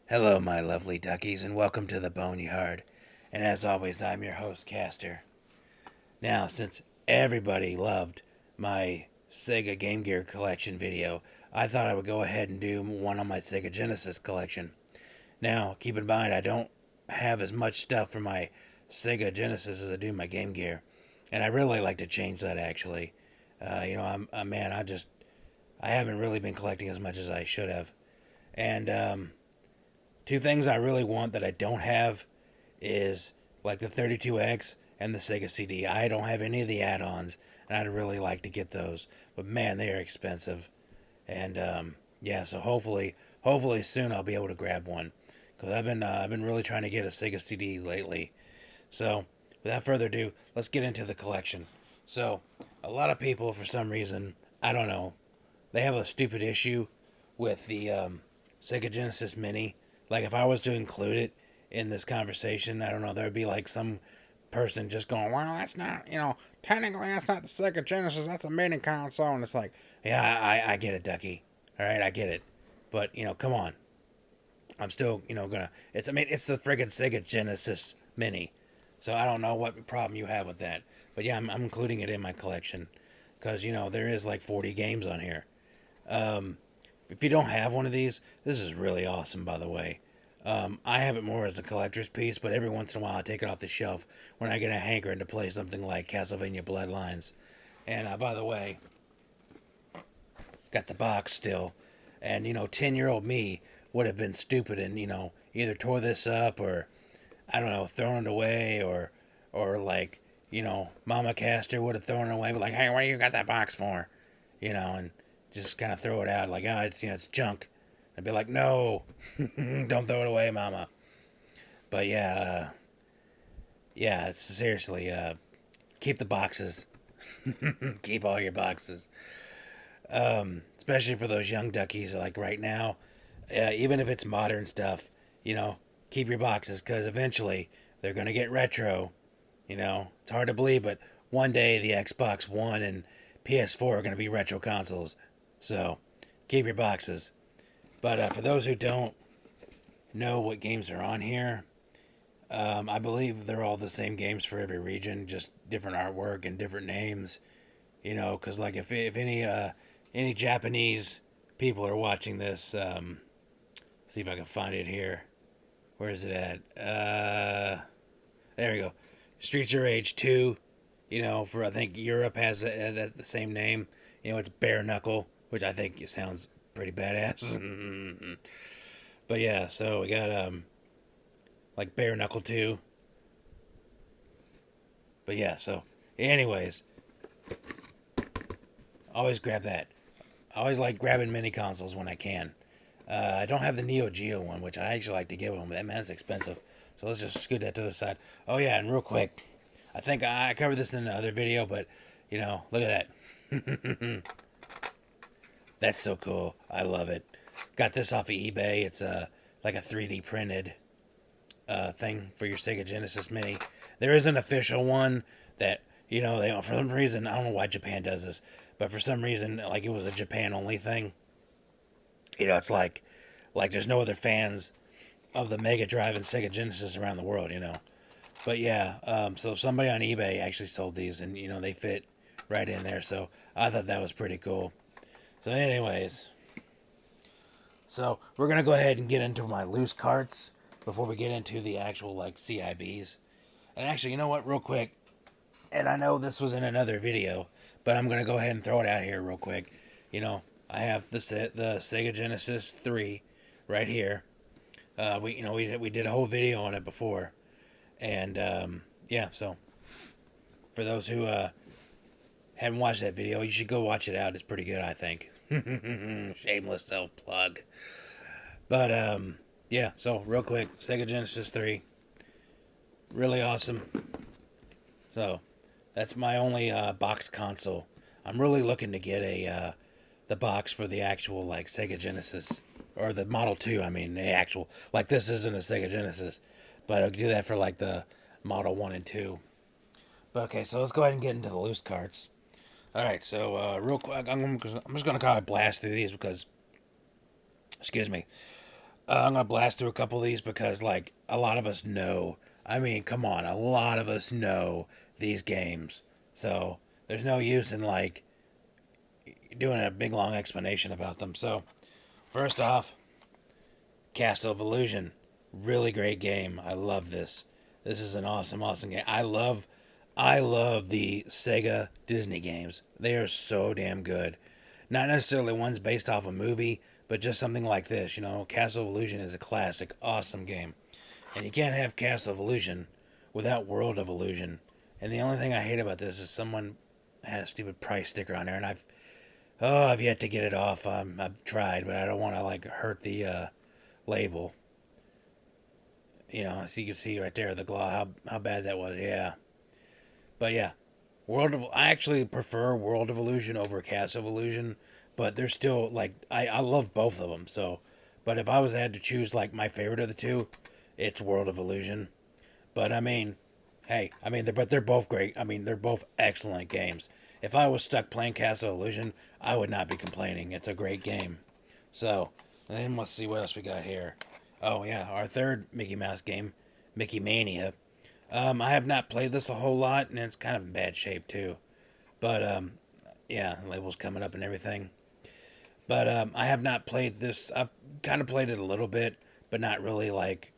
Hello, my lovely duckies, and welcome to the Boneyard. And as always, I'm your host, Caster. Now, since everybody loved my Sega Game Gear collection video, I thought I would go ahead and do one on my Sega Genesis collection. Now, keep in mind, I don't have as much stuff for my Sega Genesis as I do my Game Gear, and I really like to change that actually. I haven't really been collecting as much as I should have, and two things I really want that I don't have is like the 32X and the Sega CD. I don't have any of the add-ons, and I'd really like to get those. But man, they are expensive. And so hopefully soon I'll be able to grab one because I've been really trying to get a Sega CD lately. So without further ado, let's get into the collection. So a lot of people, for some reason, I don't know, they have a stupid issue with the Sega Genesis Mini. Like if I was to include it in this conversation, I don't know, there would be like some person just going, "Well, that's not, technically that's not the Sega Genesis, that's a mini console." And it's like, yeah, I get it, Ducky. All right, I get it. But, come on. I'm still, gonna, it's the friggin' Sega Genesis Mini. So I don't know what problem you have with that. But yeah, I'm including it in my collection. Because, there is like 40 games on here. If you don't have one of these, this is really awesome, by the way. I have it more as a collector's piece, but every once in a while I take it off the shelf when I get a hankering to play something like Castlevania Bloodlines. And by the way, got the box still. And, 10-year-old me would have been stupid and, either tore this up or, I don't know, thrown it away or like, Mama Caster would have thrown it away, but like, "Hey, what do you got that box for?" And just kind of throw it out like, "Oh, it's junk." I'd be like, "No, don't throw it away, Mama." But yeah, it's seriously, keep the boxes. Keep all your boxes. Especially for those young duckies like right now. Even if it's modern stuff, keep your boxes because eventually they're going to get retro. It's hard to believe, but one day the Xbox One and PS4 are going to be retro consoles. So keep your boxes. But for those who don't know what games are on here, I believe they're all the same games for every region, just different artwork and different names. Because like if any Japanese people are watching this, see if I can find it here. Where is it at? There we go. Streets of Rage 2. For I think Europe has that's the same name. It's bare knuckle, which I think sounds pretty badass. But yeah, so we got like bare knuckle 2. But yeah, so anyways, always grab that. I always like grabbing mini consoles when I can. I don't have the Neo Geo one, which I actually like to give them, but that man's expensive. So let's just scoot that to the side. Oh yeah, and real quick, I think I covered this in another video, but look at that. That's so cool. I love it. Got this off of eBay. It's like a 3D printed thing for your Sega Genesis Mini. There is an official one that they for some reason, I don't know why Japan does this, but for some reason like it was a Japan only thing. It's like there's no other fans of the Mega Drive and Sega Genesis around the world. But yeah, so somebody on eBay actually sold these, and they fit right in there. So I thought that was pretty cool. So anyways, so we're gonna go ahead and get into my loose carts before we get into the actual like CIBs. And actually, you know what? Real quick, and I know this was in another video, but I'm gonna go ahead and throw it out here real quick. I have the Sega Genesis 3 right here. We did a whole video on it before, and yeah. So for those who haven't watched that video, you should go watch it out. It's pretty good, I think. Shameless self plug. But yeah. So real quick, Sega Genesis 3, really awesome. So that's my only box console. I'm really looking to get the box for the actual like Sega Genesis or the Model 2. I mean, the actual like this isn't a Sega Genesis, but I'll do that for like the Model 1 and 2. But okay, so let's go ahead and get into the loose carts. All right, so real quick, I'm just gonna kind of blast through these because, excuse me, I'm gonna blast through a couple of these because, like, a lot of us know. I mean, come on, a lot of us know these games. So there's no use in like doing a big long explanation about them. So first off, Castle of Illusion, really great game. I love this. This is an awesome, awesome game. I love the Sega Disney games. They are so damn good. Not necessarily ones based off a movie, but just something like this. You know, Castle of Illusion is a classic, awesome game. And you can't have Castle of Illusion without World of Illusion. And the only thing I hate about this is someone had a stupid price sticker on there, and I've yet to get it off. I've tried, but I don't want to like hurt the label. You know, so you can see right there the gloss how bad that was. Yeah, but yeah, I actually prefer World of Illusion over Castle of Illusion, but they're still like I love both of them. So, but if I was had to choose like my favorite of the two, it's World of Illusion. But I mean, hey, I mean, they're both great. I mean, they're both excellent games. If I was stuck playing Castle Illusion, I would not be complaining. It's a great game. So, then let's see what else we got here. Oh yeah, our third Mickey Mouse game, Mickey Mania. I have not played this a whole lot, and it's kind of in bad shape too. But yeah, labels coming up and everything. But I have not played this. I've kind of played it a little bit, but not really like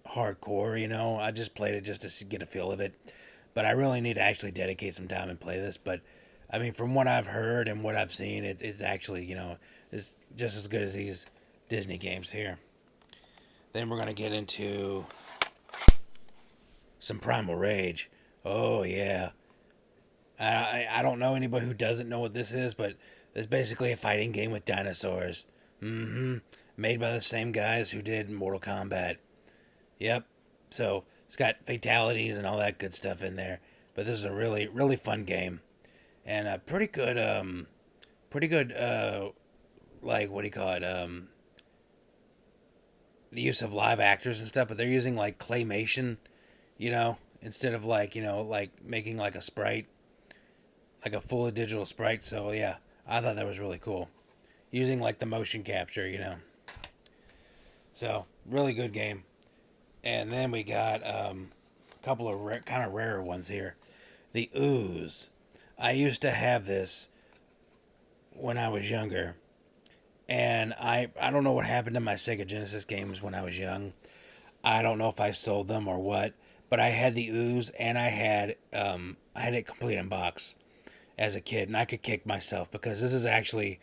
hardcore. You know, I just played it just to get a feel of it. But I really need to actually dedicate some time and play this. But I mean, from what I've heard and what I've seen, it's actually it's just as good as these Disney games here. Then we're gonna get into some Primal Rage. Oh yeah, I don't know anybody who doesn't know what this is, but it's basically a fighting game with dinosaurs. Mm-hmm. Made by the same guys who did Mortal Kombat. Yep. So it's got fatalities and all that good stuff in there. But this is a really, really fun game. And a pretty good, like, what do you call it? The use of live actors and stuff, but they're using, like, claymation, instead of, like, like making, like, a sprite, like a fully digital sprite. So, yeah, I thought that was really cool. Using, like, the motion capture. So, really good game. And then we got a couple of kind of rarer ones here. The Ooze. I used to have this when I was younger. And I don't know what happened to my Sega Genesis games when I was young. I don't know if I sold them or what. But I had the Ooze and I had it complete in box as a kid. And I could kick myself because this is actually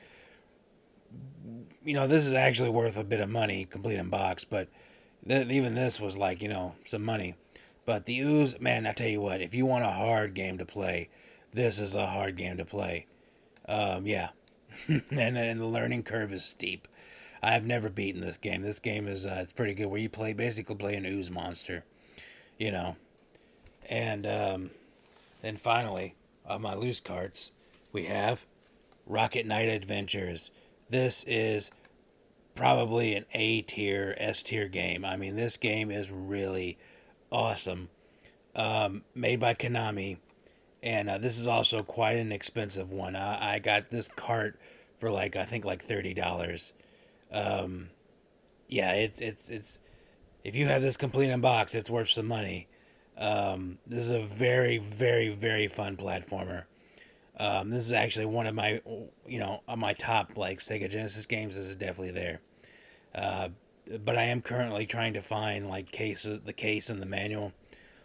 worth a bit of money complete in box. But even this was like, some money. But the Ooze, man, I tell you what, if you want a hard game to play, this is a hard game to play. Yeah. and the learning curve is steep. I've never beaten this game. This game is it's pretty good where you basically play an Ooze monster, you know. And then finally, on my loose carts, we have Rocket Knight Adventures. This is probably an A tier, S tier game. I mean, this game is really awesome. Made by Konami, and this is also quite an expensive one. I got this cart for I think $30. Yeah, it's if you have this complete in box, it's worth some money. This is a very, very, very fun platformer. This is actually one of my on my top Sega Genesis games. This is definitely there. But I am currently trying to find the case and the manual.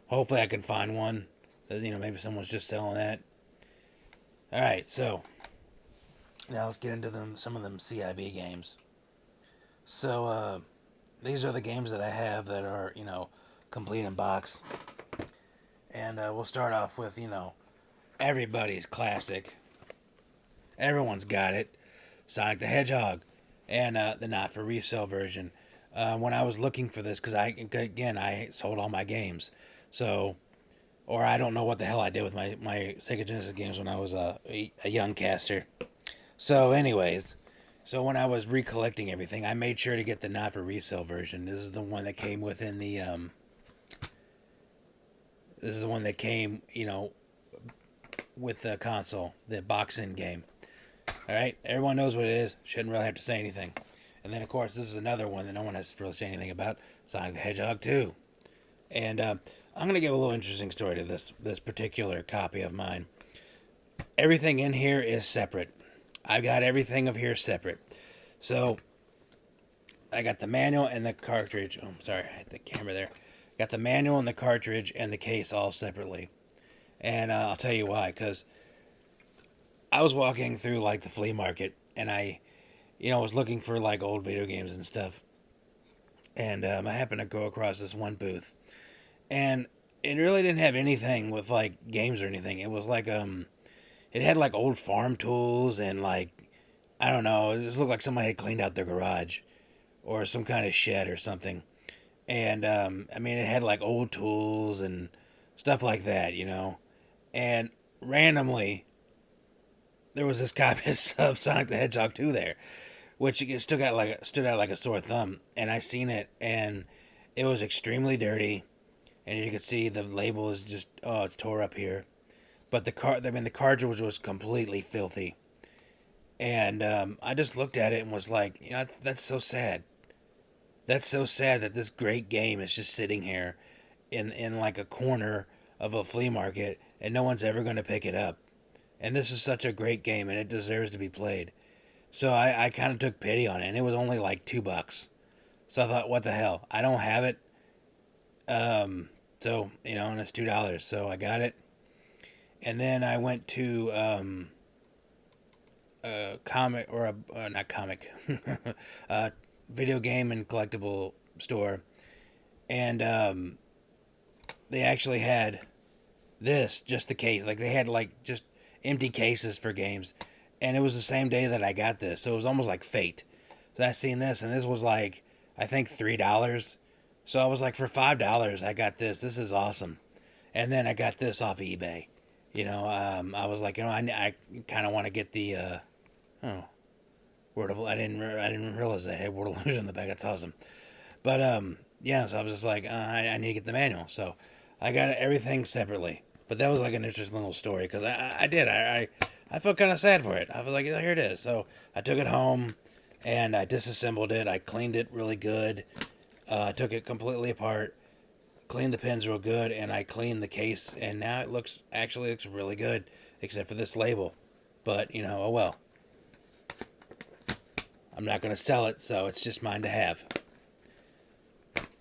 Hopefully I can find one. Maybe someone's just selling that. All right, so now let's get into some of them CIB games. So these are the games that I have that are complete in box, and we'll start off with everybody's classic. Everyone's got it. Sonic the Hedgehog, and the not for resale version. When I was looking for this, because I sold all my games, so. Or I don't know what the hell I did with my Sega Genesis games when I was a young caster. So anyways, when I was recollecting everything, I made sure to get the not for resale version. This is the one that came within the this is the one that came, with the console, the box-in game. All right, everyone knows what it is. Shouldn't really have to say anything. And then, of course, this is another one that no one has really said anything about, Sonic the Hedgehog 2. And I'm going to give a little interesting story to this particular copy of mine. Everything in here is separate. I've got everything of here separate. So, I got the manual and the cartridge. Oh, sorry, I hit the camera there. Got the manual and the cartridge and the case all separately. And I'll tell you why. Because I was walking through, like, the flea market, and I was looking for, like, old video games and stuff. And I happened to go across this one booth. And it really didn't have anything with, like, games or anything. It was like, it had, like, old farm tools and, like, I don't know. It just looked like somebody had cleaned out their garage or some kind of shed or something. And, I mean, it had, like, old tools and stuff like that, And randomly, there was this copy of Sonic the Hedgehog 2 there, which it stood out like a sore thumb. And I seen it, and it was extremely dirty. And you could see the label is just, it's tore up here. But the cartridge was completely filthy. And I just looked at it and was like, that's so sad. That's so sad that this great game is just sitting here in like a corner of a flea market and no one's ever going to pick it up. And this is such a great game and it deserves to be played. So I kind of took pity on it, and it was only like $2. So I thought, what the hell? I don't have it. So, and it's $2. So I got it. And then I went to a comic, or not comic, a video game and collectible store. And they actually had just the case. Like, they had, like, just empty cases for games. And it was the same day that I got this. So it was almost like fate. So I seen this, and this was like, I think $3. So I was like, for $5, I got this. This is awesome. And then I got this off eBay. I was like, I kind of want to get the, Word of, I didn't realize that it had Word of Illusion in the back. That's awesome. But, yeah, so I was just like, I need to get the manual. So I got everything separately. But that was like an interesting little story, because I felt kind of sad for it. I was like, here it is. So I took it home, and I disassembled it. I cleaned it really good. Took it completely apart, cleaned the pins real good, and I cleaned the case, and now it looks really good, except for this label. But, oh well. I'm not going to sell it, so it's just mine to have.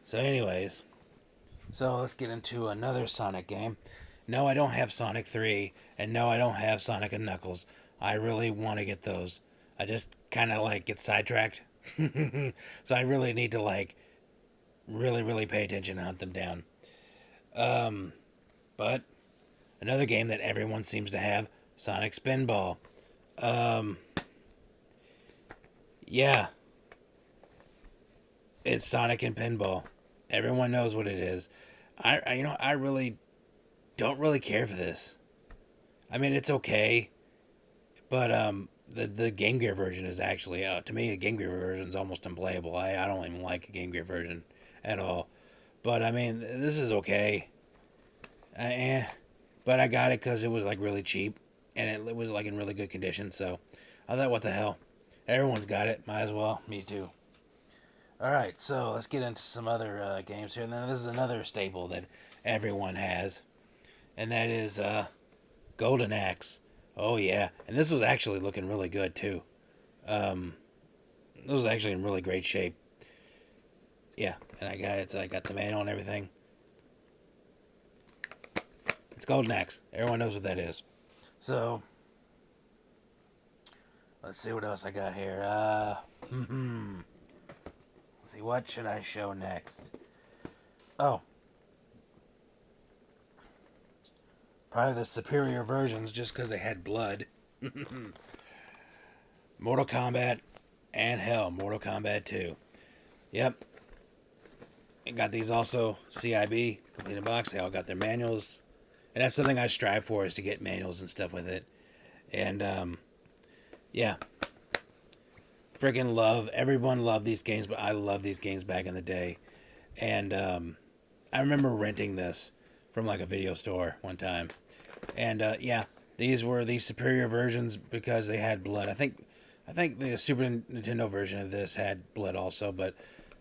So anyways, let's get into another Sonic game. No, I don't have Sonic 3, and no, I don't have Sonic and Knuckles. I really want to get those. I just kind of, like, get sidetracked. So I really need to, like, really pay attention and hunt them down. But another game that everyone seems to have, Sonic Spinball. Yeah. It's Sonic and Pinball. Everyone knows what it is. I really don't really care for this. I mean, it's okay, but the Game Gear version is actually, to me, the Game Gear version is almost unplayable. I don't even like a Game Gear version at all. But I mean, this is okay. But I got it because it was like really cheap, and it was like in really good condition. So I thought, what the hell? Everyone's got it. Might as well. Me too. All right, so let's get into some other games here. And then this is another staple that everyone has, and that is Golden Axe. Oh yeah, and this was actually looking really good too. This was actually in really great shape. Yeah, and I got the manual and everything. It's Golden Axe. Everyone knows what that is. So let's see what else I got here. Let's see, what should I show next? Oh, probably the superior versions, just because they had blood. Mortal Kombat, and hell, Mortal Kombat 2. Yep. And got these also, CIB, complete in box. They all got their manuals. And that's something I strive for, is to get manuals and stuff with it. And, yeah. Freaking everyone loved these games, but I loved these games back in the day. And, I remember renting this from, like, a video store one time. And, yeah, these were the superior versions because they had blood. I think I think the Super Nintendo version of this had blood also, but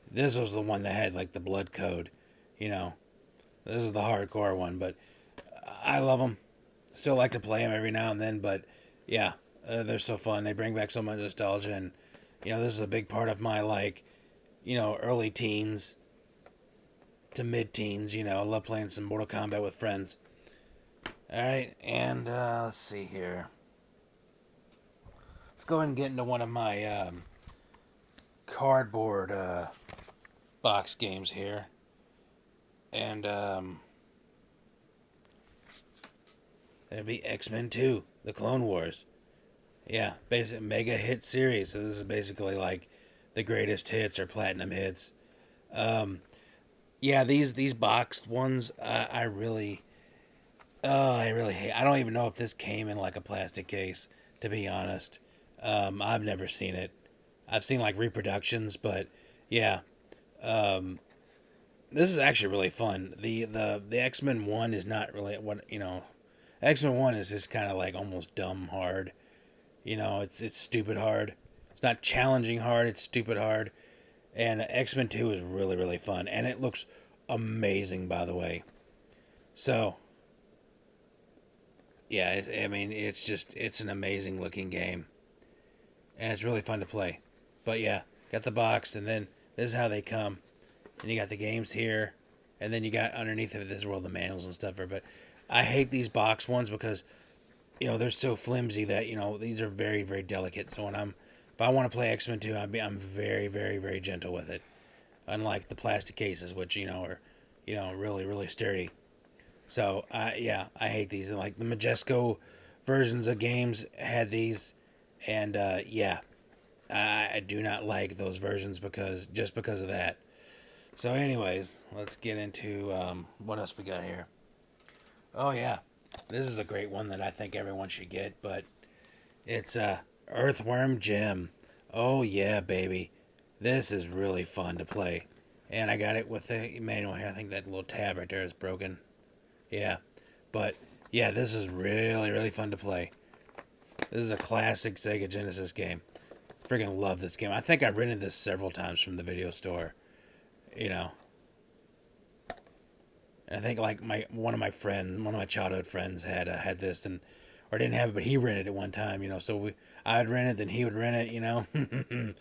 this was the one that had like the blood code. You know, this is the hardcore one, but I love them. Still like to play them every now and then, but yeah, they're so fun. They bring back so much nostalgia, and this is a big part of my like, early teens to mid-teens. I love playing some Mortal Kombat with friends. All right, and let's see here. Let's go ahead and get into one of my cardboard box games here, and it'd be X-Men 2, The Clone Wars. Yeah, basic mega hit series. So this is basically like the greatest hits or platinum hits. Yeah, these boxed ones, I really hate. I don't even know if this came in like a plastic case. To be honest, I've never seen it. I've seen like reproductions, but yeah, this is actually really fun. The X Men one is not really what. X Men one is just kind of like almost dumb hard. It's stupid hard. It's not challenging hard. It's stupid hard. And X Men Two is really really fun, and it looks amazing by the way. So yeah, it's an amazing looking game, and it's really fun to play. But yeah, got the box, and then this is how they come. And you got the games here, and then you got underneath of it, this is where all the manuals and stuff are. But I hate these box ones because they're so flimsy that these are very very delicate. So if I want to play X Men 2, I'm very very very gentle with it, unlike the plastic cases, which are really really sturdy. So yeah, I hate these. And like the Majesco versions of games had these, and yeah, I do not like those versions because of that. So anyways, let's get into what else we got here. Oh yeah, this is a great one that I think everyone should get, but it's Earthworm Gem. Oh yeah, baby, this is really fun to play, and I got it with the manual here. I think that little tab right there is broken. Yeah, but yeah, this is really really fun to play. This is a classic Sega Genesis game. Freaking love this game. I think I rented this several times from the video store. You know, and I think like one of my childhood friends had this or didn't have it, but he rented it one time. So I'd rent it, then he would rent it.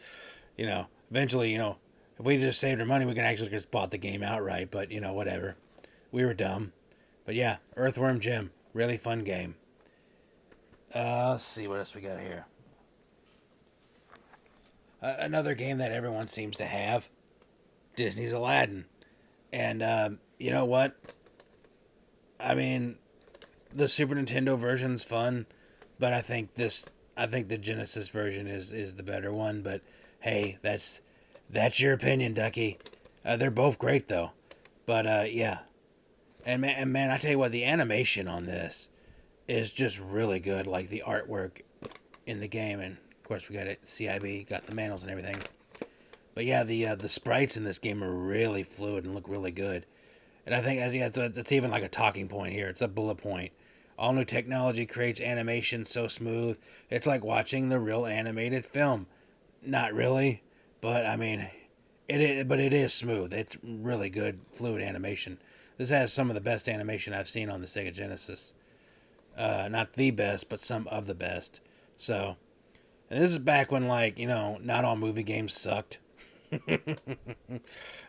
Eventually, if we just saved our money, we could actually just bought the game outright. But whatever, we were dumb. But yeah, Earthworm Gem, really fun game. Let's see what else we got here. Another game that everyone seems to have, Disney's Aladdin. And you know what? I mean, the Super Nintendo version's fun, but I think the Genesis version is the better one. But hey, that's your opinion, Ducky. They're both great though. But yeah, and man, I tell you what, the animation on this is just really good. Like the artwork in the game, and of course we got it CIB, got the manuals and everything. But yeah, the sprites in this game are really fluid and look really good. And I think it's even like a talking point here. It's a bullet point. All new technology creates animation so smooth. It's like watching the real animated film. Not really, but I mean, it is smooth. It's really good fluid animation. This has some of the best animation I've seen on the Sega Genesis. Not the best, but some of the best. So, and this is back when not all movie games sucked.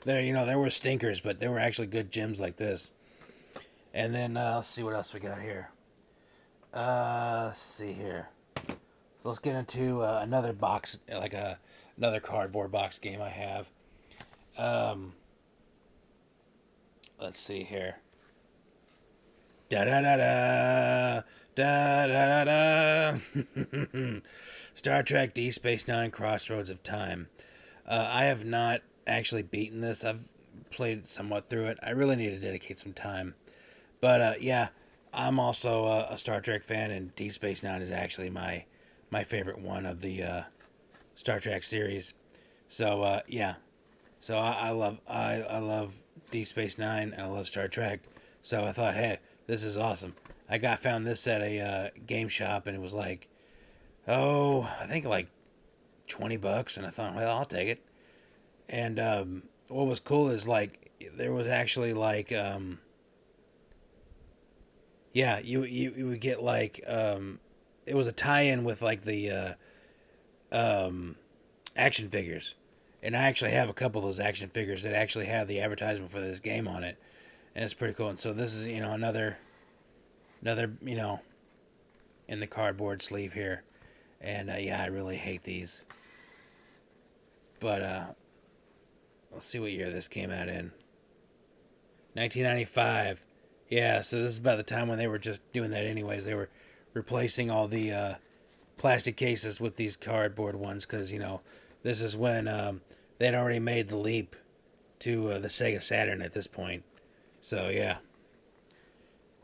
There were stinkers, but there were actually good gems like this. And then let's see what else we got here. Let's see here. So let's get into another box, another cardboard box game I have. Let's see here. Da da da da da da da da. Star Trek D Space Nine: Crossroads of Time. I have not actually beaten this. I've played somewhat through it. I really need to dedicate some time. But yeah, I'm also a Star Trek fan, and D Space Nine is actually my favorite one of the Star Trek series. So yeah, so I love D Space Nine and I love Star Trek. So I thought, hey, this is awesome. Found this at a game shop, and it was like, oh, I think like $20, and I thought, well, I'll take it. And what was cool is like there was actually like yeah, you would get like it was a tie-in with like the action figures, and I actually have a couple of those action figures that actually have the advertisement for this game on it, and it's pretty cool. And so this is another in the cardboard sleeve here, and yeah, I really hate these, but let's see what year this came out in. 1995. Yeah, so this is about the time when they were just doing that anyways. They were replacing all the plastic cases with these cardboard ones because, this is when they'd already made the leap to the Sega Saturn at this point. So, yeah.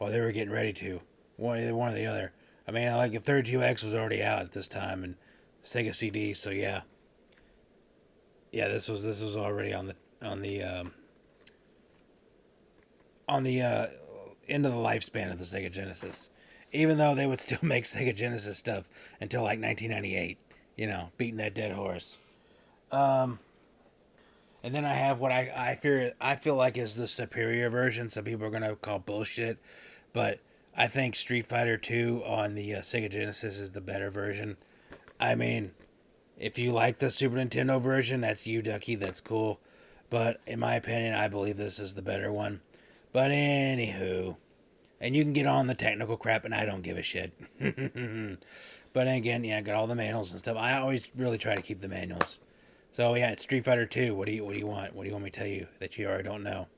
Well, they were getting ready to. Either one or the other. I mean, like the 32X was already out at this time, and Sega CD, so yeah. Yeah, this was already on the end of the lifespan of the Sega Genesis. Even though they would still make Sega Genesis stuff until like 1998, beating that dead horse. And then I have what I feel like is the superior version. Some people are gonna call bullshit, but I think Street Fighter 2 on the Sega Genesis is the better version. I mean, if you like the Super Nintendo version, that's you, Ducky. That's cool. But in my opinion, I believe this is the better one. But anywho, and you can get on the technical crap, and I don't give a shit. But again, yeah, I got all the manuals and stuff. I always really try to keep the manuals. So yeah, it's Street Fighter 2. What do you want? What do you want me to tell you that you already don't know?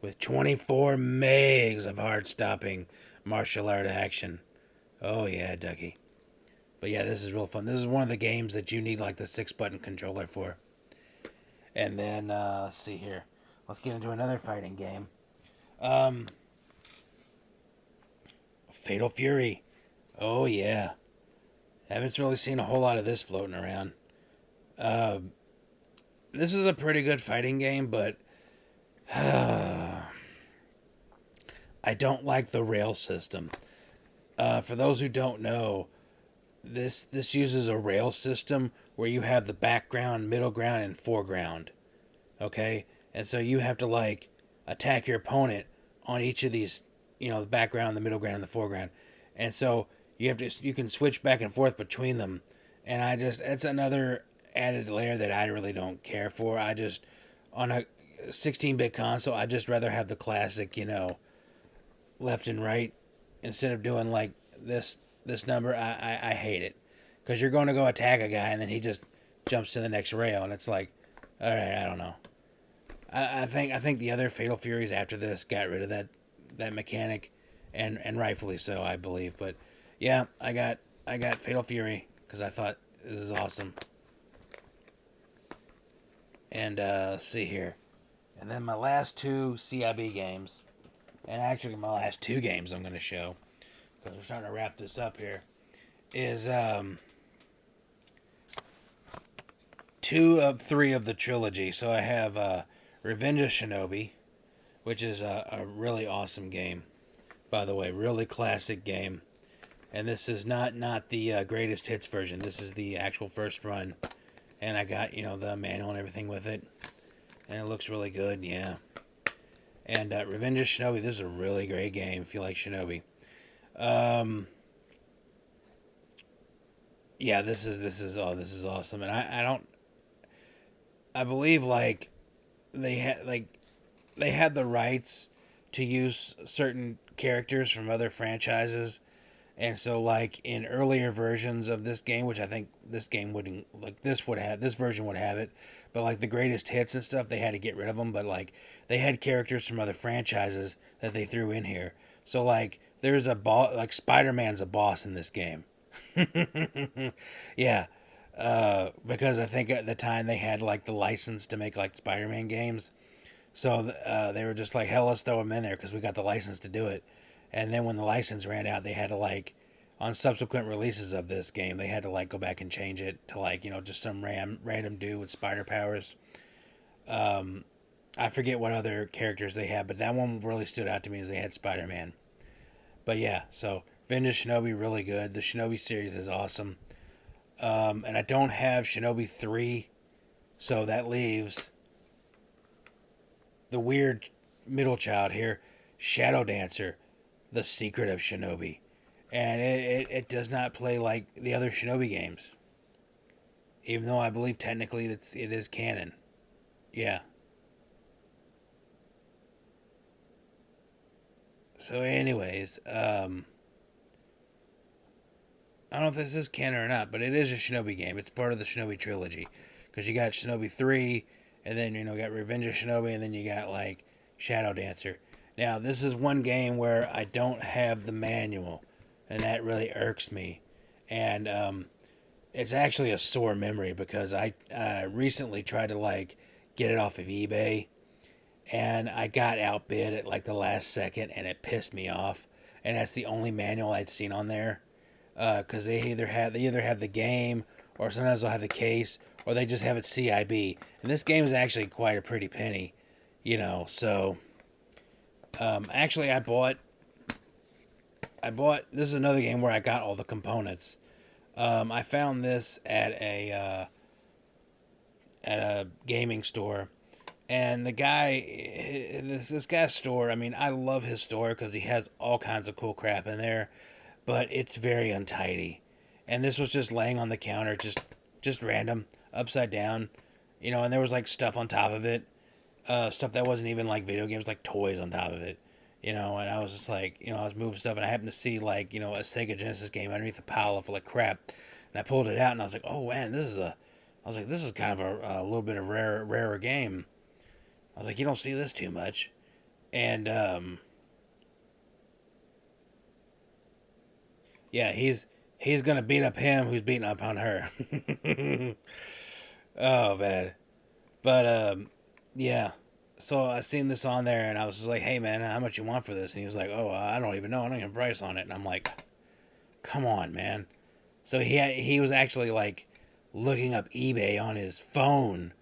With 24 megs of hard stopping martial art action. Oh yeah, Ducky. But yeah, this is real fun. This is one of the games that you need like the 6-button controller for. And then let's see here. Let's get into another fighting game. Fatal Fury. Oh yeah. Haven't really seen a whole lot of this floating around. This is a pretty good fighting game, but I don't like the rail system. For those who don't know, this uses a rail system where you have the background, middle ground, and foreground. Okay? And so you have to like attack your opponent on each of these, the background, the middle ground, and the foreground. And so you can switch back and forth between them. And it's another added layer that I really don't care for. On a 16-bit console, I just rather have the classic, left and right instead of doing like this number. I hate it because you're going to go attack a guy and then he just jumps to the next rail, and it's like, all right, I don't know. I think the other Fatal Furies after this got rid of that mechanic, and rightfully so, I believe. But yeah, I got Fatal Fury because I thought this is awesome. And let's see here, and then my last two CIB games, and actually my last two games I'm going to show because we're starting to wrap this up here, is 2 of 3 of the trilogy. So I have Revenge of Shinobi, which is a really awesome game, by the way, really classic game. And this is not the greatest hits version. This is the actual first run, and I got the manual and everything with it, and it looks really good. Yeah. And Revenge of Shinobi, this is a really great game if you like Shinobi. Yeah, this is awesome, and I believe like they had the rights to use certain characters from other franchises, and so like in earlier versions of this game, which I think this game wouldn't, like this version would have it, but like the greatest hits and stuff, they had to get rid of them. But like they had characters from other franchises that they threw in here. So like there's a boss, like Spider-Man's a boss in this game. Yeah. Because I think at the time they had like the license to make like Spider-Man games, so they were just like, hell, let's throw him in there because we got the license to do it. And then when the license ran out, they had to like, on subsequent releases of this game, they had to like go back and change it to like just some random dude with spider powers. I forget what other characters they had, but that one really stood out to me as they had Spider-Man. But yeah, so Revenge of Shinobi, really good. The Shinobi series is awesome. And I don't have Shinobi 3, so that leaves the weird middle child here, Shadow Dancer, The Secret of Shinobi. And it does not play like the other Shinobi games. Even though I believe technically it is canon. Yeah. So anyways, I don't know if this is canon or not, but it is a Shinobi game. It's part of the Shinobi trilogy. Because you got Shinobi 3, and then, you got Revenge of Shinobi, and then you got, like, Shadow Dancer. Now, this is one game where I don't have the manual, and that really irks me. And it's actually a sore memory because I recently tried to, like, get it off of eBay, and I got outbid at, like, the last second, and it pissed me off. And that's the only manual I'd seen on there because they either have the game, or sometimes they'll have the case, or they just have it CIB. And this game is actually quite a pretty penny, So actually, I bought. This is another game where I got all the components. I found this at a gaming store, and the guy, this guy's store. I mean, I love his store because he has all kinds of cool crap in there, but it's very untidy. And this was just laying on the counter, just random, upside down, and there was like stuff on top of it, stuff that wasn't even like video games, like toys on top of it, and I was just like, I was moving stuff, and I happened to see like, a Sega Genesis game underneath a pile of like crap, and I pulled it out, and I was like, oh man, I was like, this is kind of a little bit of rarer game. I was like, you don't see this too much, and yeah, he's gonna beat up him who's beating up on her. Oh man, but yeah. So I seen this on there, and I was just like, "Hey man, how much you want for this?" And he was like, "Oh, I don't even know. I don't even price on it." And I'm like, "Come on, man." So he was actually like looking up eBay on his phone,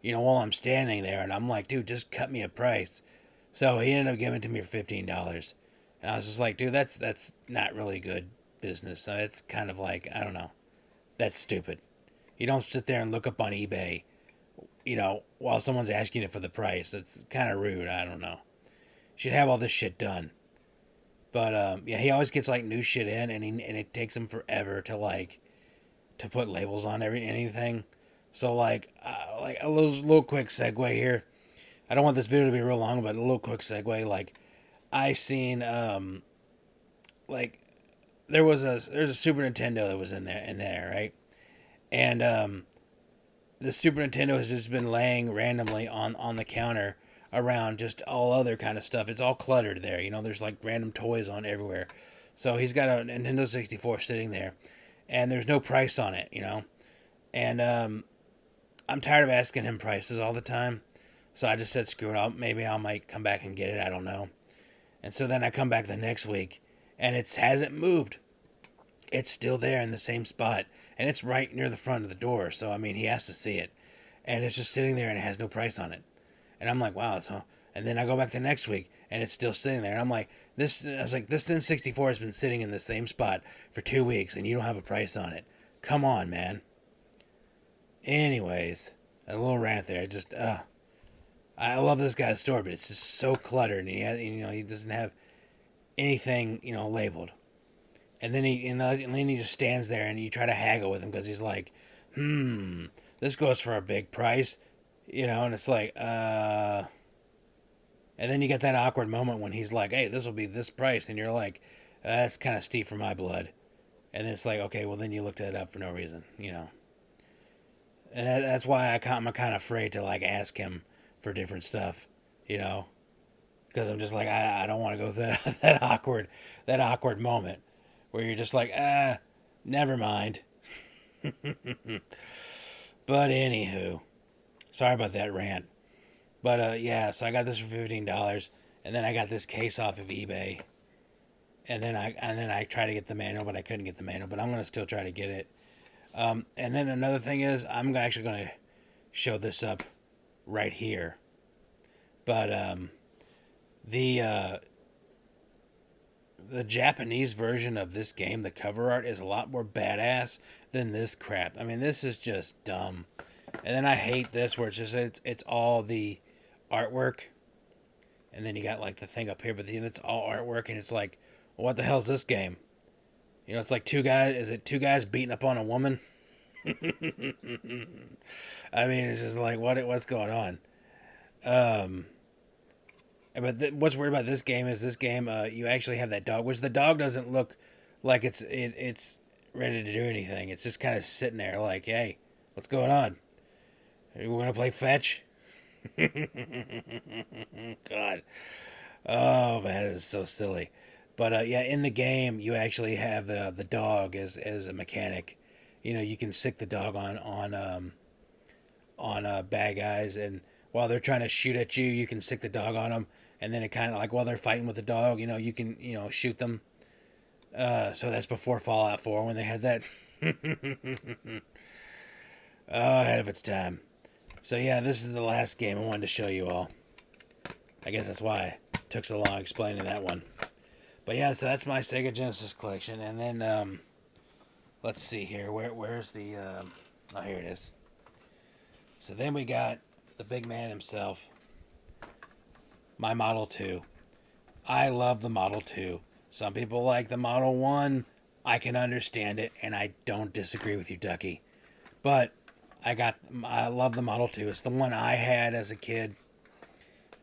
while I'm standing there, and I'm like, "Dude, just cut me a price." So he ended up giving it to me for $15, and I was just like, "Dude, that's not really good business. So it's kind of like, I don't know, that's stupid. You don't sit there and look up on eBay, while someone's asking you for the price. That's kind of rude. I don't know. You should have all this shit done." But yeah, he always gets like new shit in, and it takes him forever to like to put labels on anything. So like a little quick segue here. I don't want this video to be real long, but a little quick segue. Like I seen like there's a Super Nintendo that was in there, right? And the Super Nintendo has just been laying randomly on the counter around just all other kind of stuff. It's all cluttered there. There's like random toys on everywhere. So he's got a Nintendo 64 sitting there, and there's no price on it. And I'm tired of asking him prices all the time. So I just said, screw it. Maybe I might come back and get it. I don't know. And so then I come back the next week, and it hasn't moved. It's still there in the same spot, and it's right near the front of the door. So I mean, he has to see it, and it's just sitting there, and it has no price on it. And I'm like, wow. So, and then I go back the next week, and it's still sitting there, and I'm like, this. I was like, this N64 has been sitting in the same spot for 2 weeks, and you don't have a price on it. Come on, man. Anyways, a little rant there. Just, I love this guy's store, but it's just so cluttered, and he doesn't have anything, labeled. And then he just stands there, and you try to haggle with him because he's like, this goes for a big price, and it's like, and then you get that awkward moment when he's like, hey, this will be this price, and you're like, that's kind of steep for my blood. And then it's like, okay, well then you looked it up for no reason, And that's why I'm kind of afraid to like ask him for different stuff, because I'm just like, I don't want to go through that awkward moment where you're just like, never mind. But anywho, sorry about that rant. But yeah, so I got this for $15, and then I got this case off of eBay, and then I tried to get the manual, but I couldn't get the manual. But I'm gonna still try to get it. And then another thing is, I'm actually gonna show this up right here. But the the Japanese version of this game, the cover art is a lot more badass than this crap. I mean, this is just dumb. And then I hate this where it's all the artwork, and then you got like the thing up here, but then it's all artwork, and it's like, well, what the hell's this game? You know, it's like two guys. Is it two guys beating up on a woman? I mean, it's just like what's going on? Um, but what's weird about this game is you actually have that dog, which the dog doesn't look like it's ready to do anything. It's just kind of sitting there like, hey, what's going on? Are we gonna play fetch? God, oh man, this is so silly. But yeah, in the game, you actually have the dog as a mechanic. You know, you can sick the dog on bad guys, and while they're trying to shoot at you, you can sick the dog on them, and then it kind of like while they're fighting with the dog, you know, you can shoot them. So that's before Fallout 4 when they had that. Ahead of its time. So yeah, this is the last game I wanted to show you all. I guess that's why it took so long explaining that one. But yeah, so that's my Sega Genesis collection, and then let's see here. Where's the? Oh, here it is. So then we got the big man himself. My Model 2. I love the Model 2. Some people like the Model 1. I can understand it, and I don't disagree with you, Ducky. But I love the Model 2. It's the one I had as a kid.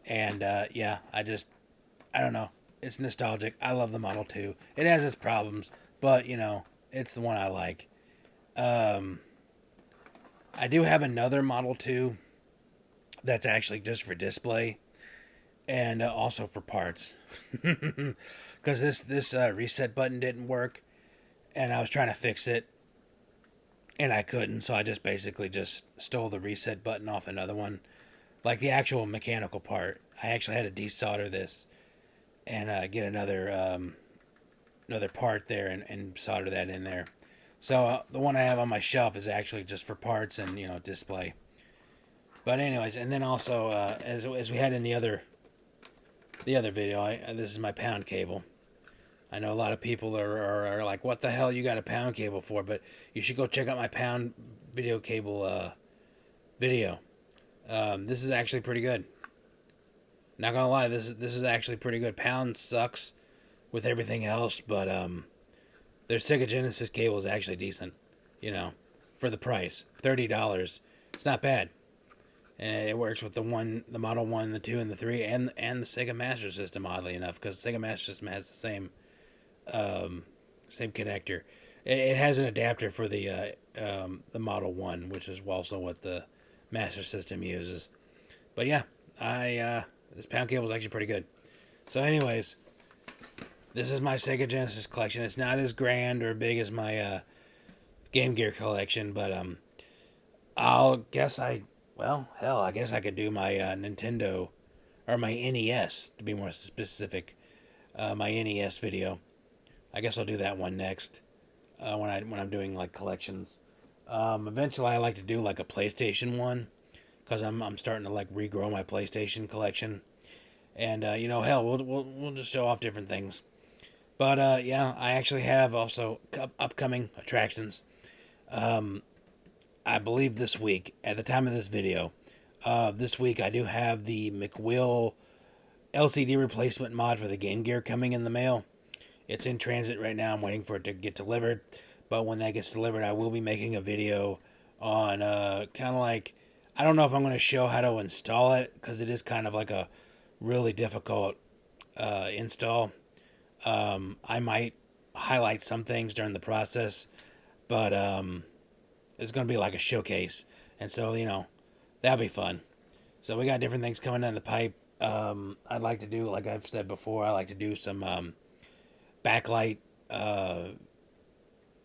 And yeah, I don't know. It's nostalgic. I love the Model 2. It has its problems, but you know, it's the one I like. I do have another Model 2 that's actually just for display and also for parts. Because this reset button didn't work, and I was trying to fix it, and I couldn't, so I just basically just stole the reset button off another one. Like the actual mechanical part. I actually had to desolder this and get another part there and solder that in there. So the one I have on my shelf is actually just for parts and display. But anyways, and then also as we had in the other video, this is my pound cable. I know a lot of people are like, what the hell you got a pound cable for? But you should go check out my pound video cable video. This is actually pretty good. Not gonna lie, this is actually pretty good. Pound sucks with everything else, but their Sega Genesis cable is actually decent. For the price, $30. It's not bad, and it works with the Model 1, the 2, and the 3, and the Sega Master System. Oddly enough, because the Sega Master System has the same connector. It has an adapter for the Model 1, which is also what the Master System uses. But yeah, this pound cable is actually pretty good. So anyways, this is my Sega Genesis collection. It's not as grand or big as my Game Gear collection, but I guess I could do my Nintendo or my NES to be more specific. My NES video. I guess I'll do that one next when I'm doing like collections. Eventually, I like to do like a PlayStation one because I'm starting to like regrow my PlayStation collection, and hell, we'll just show off different things. But yeah, I actually have also upcoming attractions. I believe this week, at the time of this video, this week I do have the McWill LCD replacement mod for the Game Gear coming in the mail. It's in transit right now. I'm waiting for it to get delivered. But when that gets delivered, I will be making a video on kind of like, I don't know if I'm going to show how to install it, because it is kind of like a really difficult install. I might highlight some things during the process, but it's going to be like a showcase. And so, that'll be fun. So we got different things coming down the pipe. I'd like to do, like I've said before, I like to do some backlight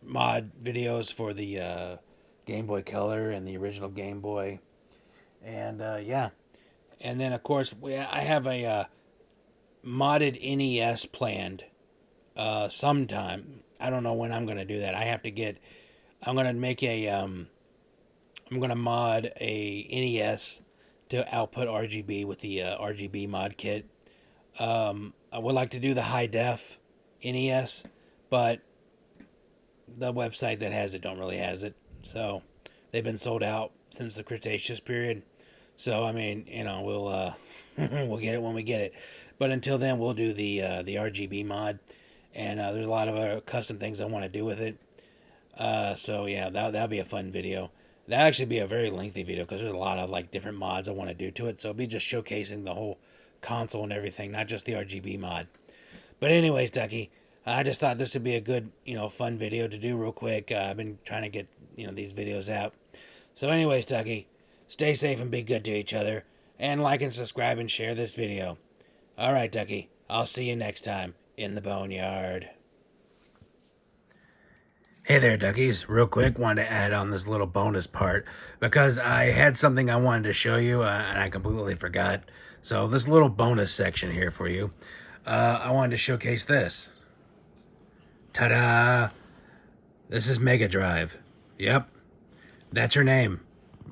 mod videos for the Game Boy Color and the original Game Boy. And yeah. And then, of course, I have a modded NES planned sometime. I don't know when I'm going to do that. I'm going to make I'm going to mod a NES to output RGB with the RGB mod kit. I would like to do the high def NES, but the website that has it don't really has it. So they've been sold out since the Cretaceous period. So I mean, we'll we'll get it when we get it. But until then, we'll do the RGB mod, and there's a lot of custom things I want to do with it. So yeah, that'll be a fun video. That'll actually be a very lengthy video because there's a lot of like different mods I want to do to it. So it'll be just showcasing the whole console and everything, not just the RGB mod. But anyways, Ducky, I just thought this would be a good, fun video to do real quick. I've been trying to get, these videos out. So anyways, Ducky, stay safe and be good to each other. And like and subscribe and share this video. Alright, Ducky, I'll see you next time in the Boneyard. Hey there, Duckies. Real quick, wanted to add on this little bonus part because I had something I wanted to show you and I completely forgot. So this little bonus section here for you. I wanted to showcase this. Ta-da! This is Mega Drive. Yep. That's her name.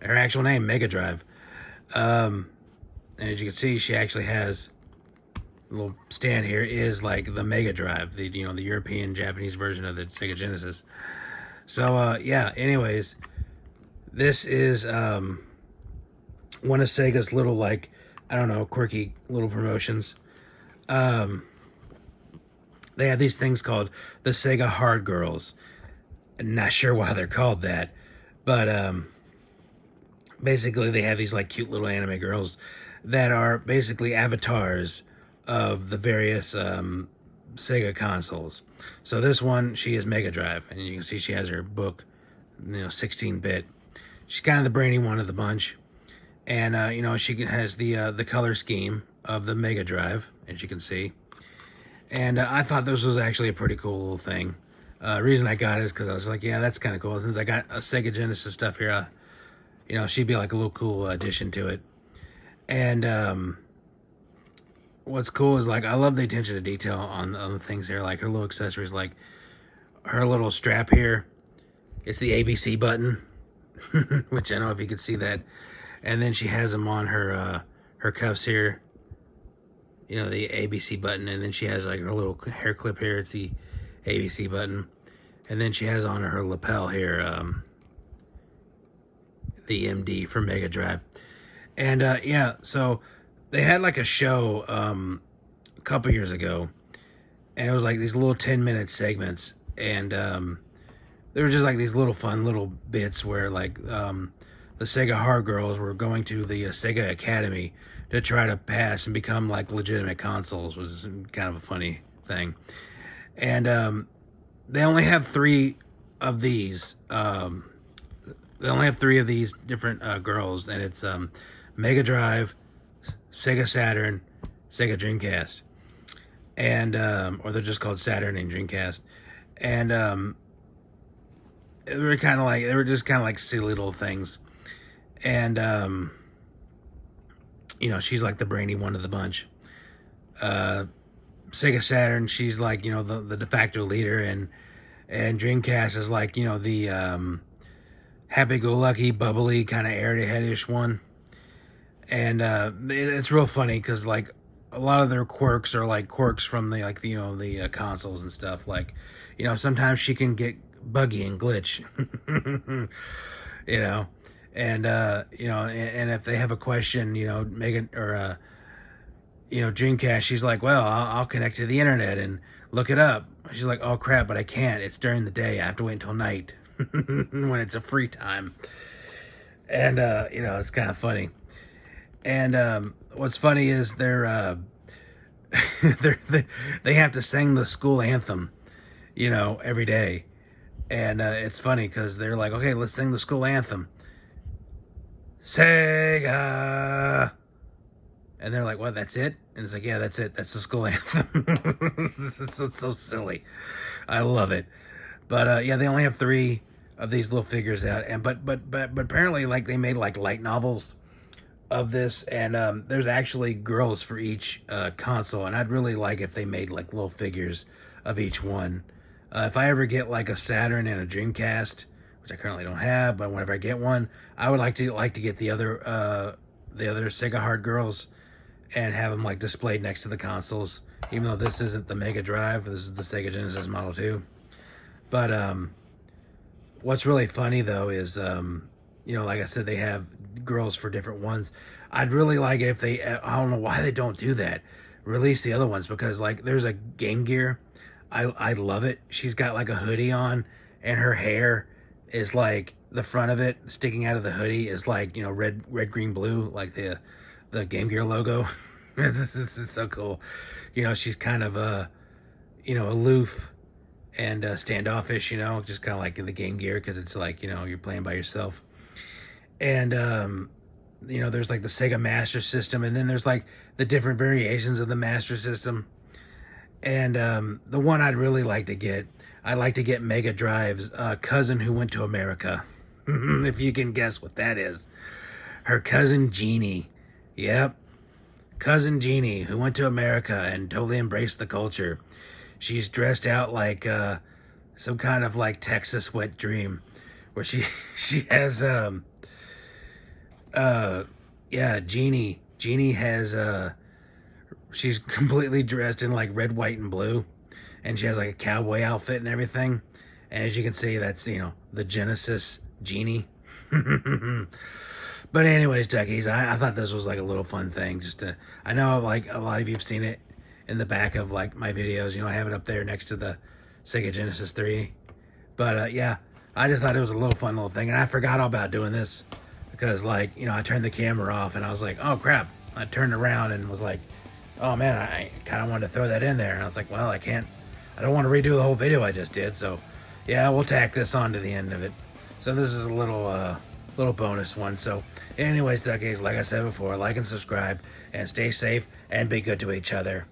Her actual name, Mega Drive. And as you can see, she actually has a little stand here is like the Mega Drive, the the European Japanese version of the Sega Genesis. So yeah, anyways, this is one of Sega's little, like, I don't know, quirky little promotions. They have these things called the Sega Hard Girls. Not sure why they're called that, but basically they have these like cute little anime girls that are basically avatars of the various Sega consoles. So this one, she is Mega Drive, and you can see she has her book, 16-bit. She's kind of the brainy one of the bunch, and she has the color scheme of the Mega Drive, as you can see. And I thought this was actually a pretty cool little thing. Reason I got it is because I was like, yeah, that's kind of cool. Since I got a Sega Genesis stuff here, she'd be like a little cool addition to it. And what's cool is, like, I love the attention to detail on the things here, like her little accessories, like her little strap here. It's the ABC button, which I don't know if you can see that. And then she has them on her cuffs here. The ABC button, and then she has like her little hair clip here. It's the ABC button, and then she has on her lapel here the MD for Mega Drive. And yeah, so they had like a show a couple years ago, and it was like these little 10-minute segments, and they were just like these little fun little bits where like the Sega Hard Girls were going to the Sega Academy to try to pass and become like legitimate consoles, which is kind of a funny thing. And they only have 3 of these. They only have 3 of these different girls, and it's Mega Drive, Sega Saturn, Sega Dreamcast, and or they're just called Saturn and Dreamcast. And they were just kind of like silly little things. And she's like the brainy one of the bunch. Sega Saturn, she's like, the de facto leader, and Dreamcast is like, the happy-go-lucky, bubbly, kind of air-to-head-ish one. And it's real funny because, like, a lot of their quirks are like quirks from the consoles and stuff. Like, sometimes she can get buggy and glitch, and and if they have a question, Megan or Dreamcast, she's like, well, I'll connect to the internet and look it up. She's like, oh crap, but I can't. It's during the day. I have to wait until night when it's a free time. And it's kind of funny. And what's funny is they have to sing the school anthem, every day. And it's funny because they're like, okay, let's sing the school anthem. Sega. And they're like, what, that's it? And it's like, yeah, that's it. That's the school anthem. It's so silly. I love it. But yeah, they only have 3 of these little figures out. And but apparently, like, they made like light novels of this, and there's actually girls for each console. And I'd really like if they made like little figures of each one. If I ever get like a Saturn and a Dreamcast, which I currently don't have, but whenever I get one, I would like to get the other Sega Hard Girls and have them like displayed next to the consoles. Even though this isn't the Mega Drive, this is the Sega Genesis Model 2. But what's really funny though is like I said, they have girls for different ones. I'd really like it if they, I don't know why they don't do that, release the other ones, because like there's a Game Gear. I love it. She's got like a hoodie on, and her hair is like the front of it sticking out of the hoodie is like, red, green, blue, like the Game Gear logo. It's so cool. She's kind of aloof and standoffish, just kind of like in the Game Gear, because it's like, you're playing by yourself. And there's like the Sega Master System, and then there's like the different variations of the Master System. And the one I'd really like to get, I'd like to get Mega Drive's cousin who went to America. If you can guess what that is. Her cousin Jeannie. Yep. Cousin Jeannie, who went to America and totally embraced the culture. She's dressed out like some kind of like Texas wet dream, where she has Jeannie. Jeannie has she's completely dressed in like red, white, and blue, and she has like a cowboy outfit and everything. And as you can see, that's the Genesis Jeannie. But anyways, Duckies, I thought this was like a little fun thing. I know like a lot of you have seen it in the back of like my videos. I have it up there next to the Sega Genesis 3. But I just thought it was a little fun little thing, and I forgot all about doing this because like I turned the camera off and I was like, oh crap. I turned around and was like, oh man, I kind of wanted to throw that in there. And I was like, well, I don't want to redo the whole video I just did. So yeah, we'll tack this on to the end of it. So this is a little bonus one. So anyways, Duckies, like I said before, like and subscribe and stay safe and be good to each other.